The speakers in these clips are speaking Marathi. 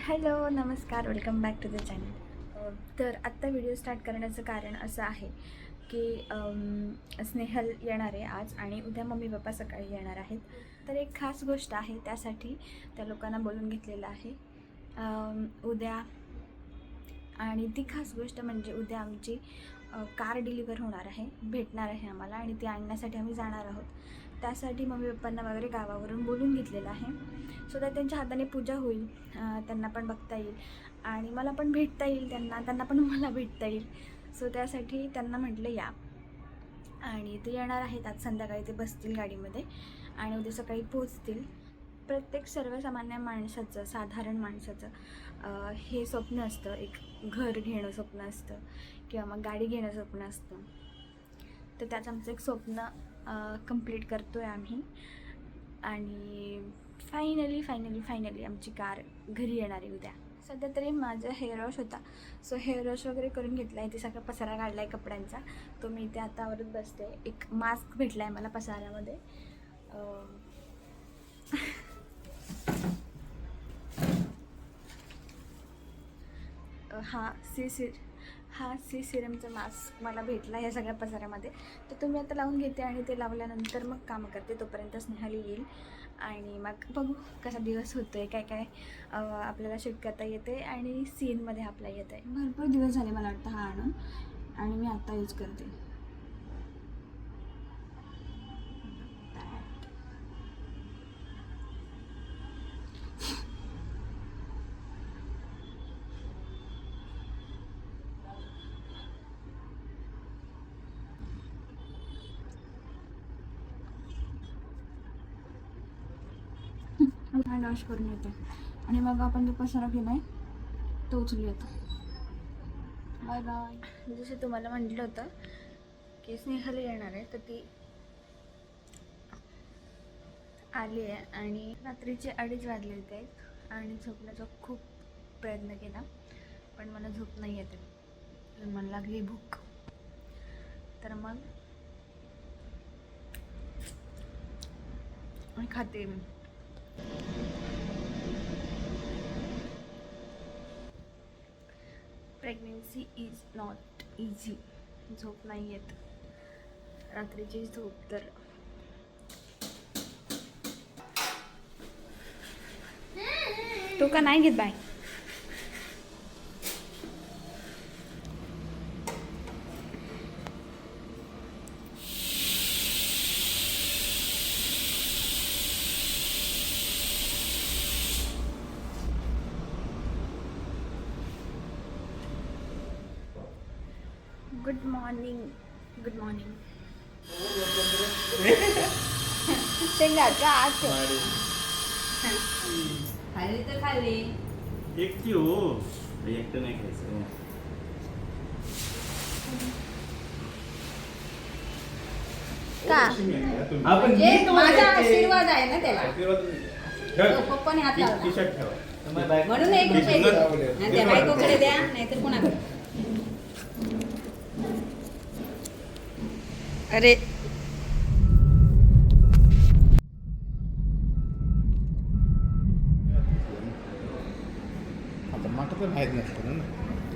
हॅलो नमस्कार, welcome back to the channel. तर आत्ता व्हिडिओ स्टार्ट करण्याचं कारण असं आहे की स्नेहल येणार आहे आज आणि उद्या मम्मी पप्पा सकाळी येणार आहेत. तर एक खास गोष्ट आहे, त्यासाठी त्या लोकांना बोलून घेतलेलं आहे उद्या. आणि ती खास गोष्ट म्हणजे उद्या आमची कार डिलिव्हर होणार आहे, भेटणार आहे आम्हाला आणि ती आणण्यासाठी आम्ही जाणार आहोत. त्यासाठी मम्मी पप्पांना वगैरे गावावरून बोलून घेतलेलं आहे. सो दॅट त्यांच्या हाताने पूजा होईल, त्यांना पण बघता येईल आणि मला पण भेटता येईल, त्यांना पण मला भेटता येईल. सो त्यासाठी त्यांना म्हटलं या, आणि ते येणार आहेत. आज संध्याकाळी ते बसतील गाडीमध्ये आणि उद्या सकाळी पोहोचतील. प्रत्येक सर्वसामान्य माणसाचं, साधारण माणसाचं हे स्वप्न असतं, एक घर घेणं स्वप्न असतं किंवा मग गाडी घेणं स्वप्न असतं. तर त्याचं आमचं एक स्वप्न कंप्लीट करतो आहे आम्ही. आणि फायनली आमची कार घरी येणार आहे उद्या. सध्या तरी माझा हेअर वॉश होता, सो हेअर वॉश वगैरे करून घेतला आहे. ते सगळा पसारा काढला आहे कपड्यांचा, तो मी इथे आता आवरत बसते. एक मास्क भेटला आहे मला पसाऱ्यामध्ये. हा सी सिरमचा मास्क मला भेटला या सगळ्या पसाऱ्यामध्ये. तर तुम्ही आता लावून घेते आणि ते लावल्यानंतर मग कामं करते. तोपर्यंत स्नेहाली येईल आणि मग बघू कसा दिवस होतो आहे, काय काय आपल्याला शूट करता येते आणि सीनमध्ये आपला येत आहे. भरपूर दिवस झाले मला वाटतं हा आणून, आणि मी आत्ता यूज करते. हँड वॉश करून येते आणि मग आपण जो पसारा केला आहे तो उचलूयात. Bye bye. जसं तुम्हाला म्हटलं होतं की स्नेहल येणार आहे, तर ती आली आहे आणि रात्रीचे 2:30 वाजले होते आणि झोपण्याचा खूप प्रयत्न केला, पण मला झोप नाही येते. मला लागली भूक, तर मग खाते मी. Pregnancy is not easy. झोप नाही येत रात्रीची झोप. तर तो का नाही घेत बाय. Good morning. शेंगा का आज खाली तर खाली एकटी हो, एकटं नाही खायचं. का आपण माझा आशीर्वाद आहे ना त्याला. पप्पाने हात लावला टी शर्ट ठेवा म्हणून 1 रुपये दिला. त्या बायकोकडे द्या, नाहीतर कोणाकडे. अरे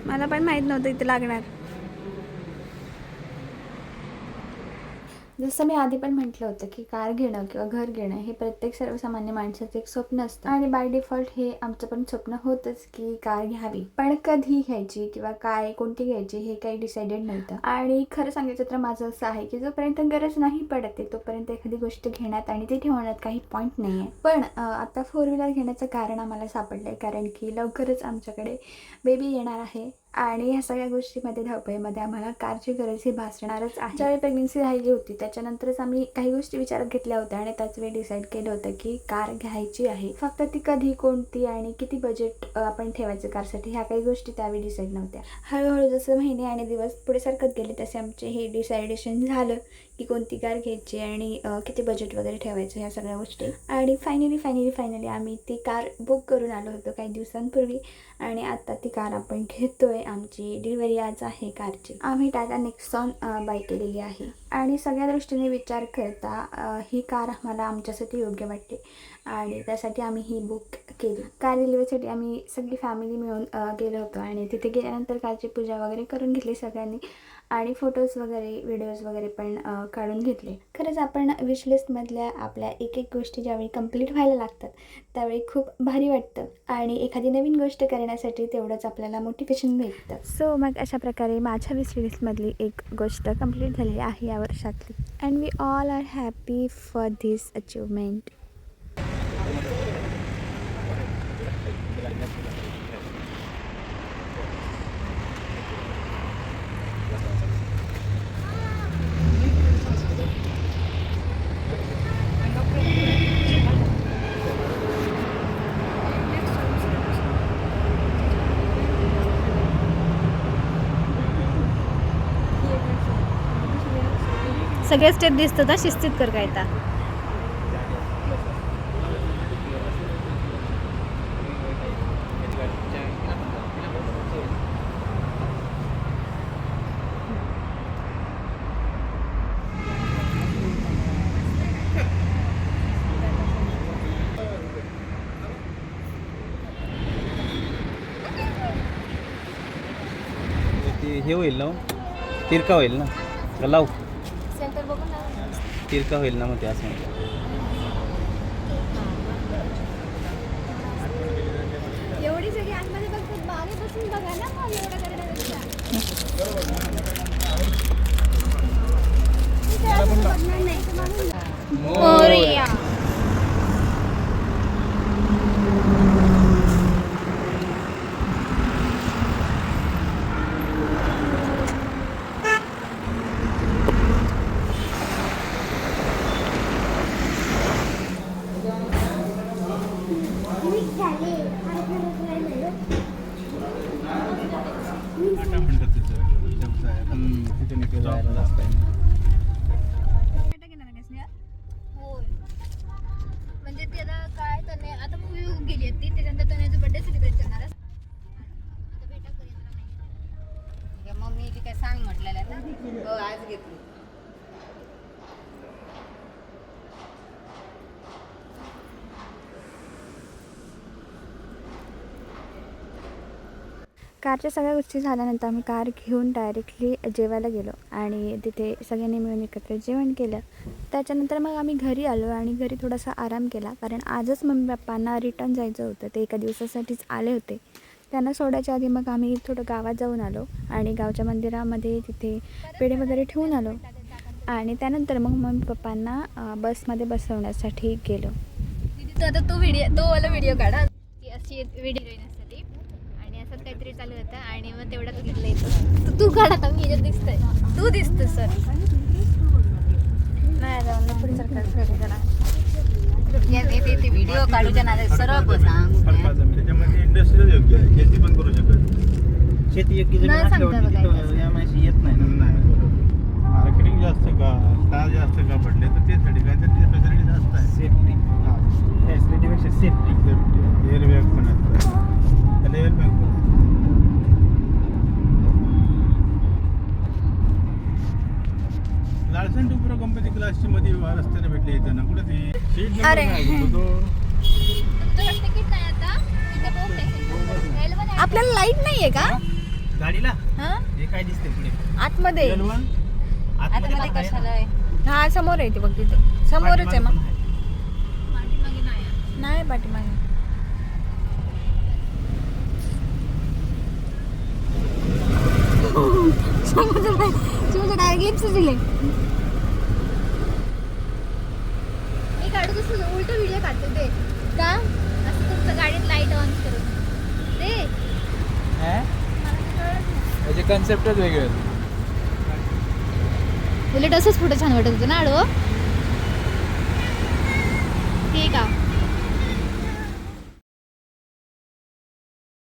मला पण माहीत नव्हतं इथे लागणार. जसं मी आधी पण म्हटलं होतं की कार घेणं किंवा घर घेणं हे प्रत्येक सर्वसामान्य माणसाचं एक स्वप्न असतं आणि बाय डिफॉल्ट हे आमचं पण स्वप्न होतंच की कार घ्यावी. पण कधी घ्यायची किंवा काय कोणती घ्यायची हे काही डिसाइडेड नव्हतं. आणि खरं सांगायचं तर माझं असं आहे की जोपर्यंत गरज नाही पडते तोपर्यंत एखादी गोष्ट घेण्यात आणि ती ठेवण्यात काही पॉईंट नाही आहे. पण आता 4 व्हीलर घेण्याचं कारण आम्हाला सापडलं आहे, कारण की लवकरच आमच्याकडे बेबी येणार आहे आणि ह्या सगळ्या गोष्टीमध्ये धावपळीमध्ये आम्हाला कारची गरज ही भासणारच आहे. ज्यावेळी प्रेग्नेन्सी राहिली होती त्याच्यानंतरच आम्ही काही गोष्टी विचारात घेतल्या होत्या आणि त्याच वेळी डिसाईड केलं होतं की कार घ्यायची आहे. फक्त ती कधी, कोणती आणि किती बजेट आपण ठेवायचं कारसाठी ह्या काही गोष्टी त्यावेळी डिसाईड नव्हत्या. हळूहळू जसं महिने आणि दिवस पुढे सरकत गेले तसे आमचे हे डिसायडेशन झालं की कोणती कार घ्यायची आणि किती बजेट वगैरे ठेवायचं ह्या सगळ्या गोष्टी. आणि फायनली आम्ही ती कार बुक करून आलो होतो काही दिवसांपूर्वी आणि आता ती कार आपण घेतोय. आमची डिलिव्हरी आज आहे कारची. आम्ही टाटा नेक्सॉन बाय केलेली आहे. आणि सगळ्या दृष्टीने विचार करता ही कार आम्हाला आमच्यासाठी योग्य वाटते आणि त्यासाठी आम्ही ही बुक केली. कार डिलिव्हरीसाठी आम्ही सगळी फॅमिली मिळून गेलो होतो आणि तिथे गेल्यानंतर कारची पूजा वगैरे करून घेतली सगळ्यांनी आणि फोटोज वगैरे व्हिडिओज वगैरे पण काढून घेतले. खरंच आपण विशलिस्टमधल्या आपल्या एक एक गोष्टी ज्यावेळी कंप्लीट व्हायला लागतात त्यावेळी खूप भारी वाटतं आणि एखादी नवीन गोष्ट करण्यासाठी तेवढंच आपल्याला मोटिवेशन भेटतं. सो मग अशा प्रकारे माझ्या विशलिस्टमधली एक गोष्ट कंप्लीट झालेली आहे या वर्षातली and we all are happy for this achievement. सगळे स्टेप दिसतात ना, शिस्तीत कर काय ता. हे होईल ना, तिरका होईल ना, का लावू सेंटर बघून ना. तिरका होईल ना मग ते असं. एवढी सगळी आतमध्ये बघतात, मागे बसून बघा ना मग एवढं करण्यापेक्षा. मोरया. म्हणजे ते आता काय तने आता मूवी गेली आहे ती त्याच्यानंतर तनेचा बर्थडे सेलिब्रेट करणार आहे. आता भेटा करूया नाही. मम्मी ती काय सांग म्हटलेलं ना. हो आज घेतली. कारच्या सगळ्या गोष्टी झाल्यानंतर आम्ही कार घेऊन डायरेक्टली जेवायला गेलो आणि तिथे सगळ्यांनी मिळून एकत्र जेवण केलं. त्याच्यानंतर मग आम्ही घरी आलो आणि घरी थोडासा आराम केला कारण आजच मम्मी पप्पांना रिटर्न जायचं होतं. ते एका दिवसासाठीच आले होते. त्यांना सोडायच्या आधी मग आम्ही थोडं गावात जाऊन आलो आणि गावच्या मंदिरामध्ये तिथे पेढे वगैरे ठेवून आलो आणि त्यानंतर मग मम्मी पप्पांना बसमध्ये बसवण्यासाठी गेलो. आता तो वाला व्हिडिओ काढा की अशी व्हिडिओ येण्यासाठी आणि असं काहीतरी चालू होतं आणि मग तेवढं घेतलं येतो. तू काढ आता, मी याच्यात दिसतंय, तू दिसतं सर. नाही जाऊन पुढे सरकार ते व्हिडिओ काढूच्या नादात सरळ सांग. त्याच्यामध्ये इंडस्ट्रीज योग्य आहे, शेती पण करू शकत. शेती योग्य जमीन नाही सांगता असल्यावर बघा. तिथं या माहिती येत नाही ना. नाही बरोबर. मार्केटिंग जास्त का स्टार जास्त का पडले तर त्यासाठी काय तर ते फॅसिलिटी जास्त आहे. सेफ्टी फॅसिलिटीपेक्षा सेफ्टी. सेफ्टी एअरबॅग पण असतं, त्याला एअरबॅग पण आहे. लार्सन टुप्रो कंपनी क्लासची मध्ये रस्त्याने भेटले येताना कुठे ती सीट अरे. तुमचं तिकीट नाही आता इथे बघ स्टेशन. आपल्याला लाईट नाहीये का गाडीला हा हे काय दिसते पुढे आतमध्ये? आतमध्ये कशाला आहे? हा समोर आहे ते बघ तिथे समोरच आहे. मग पाठीमागे नाही. नाही पाठीमागे. दिले मी काढू कसं उलट व्हिडिओ काढते ते का असं तुमचं गाडीत लाईट ऑन करून ते त्याचे कन्सेप्टच वेगळे आहेत. उलट असंच फोटो छान वाटत होतं ना आडवं. ठीक आहे.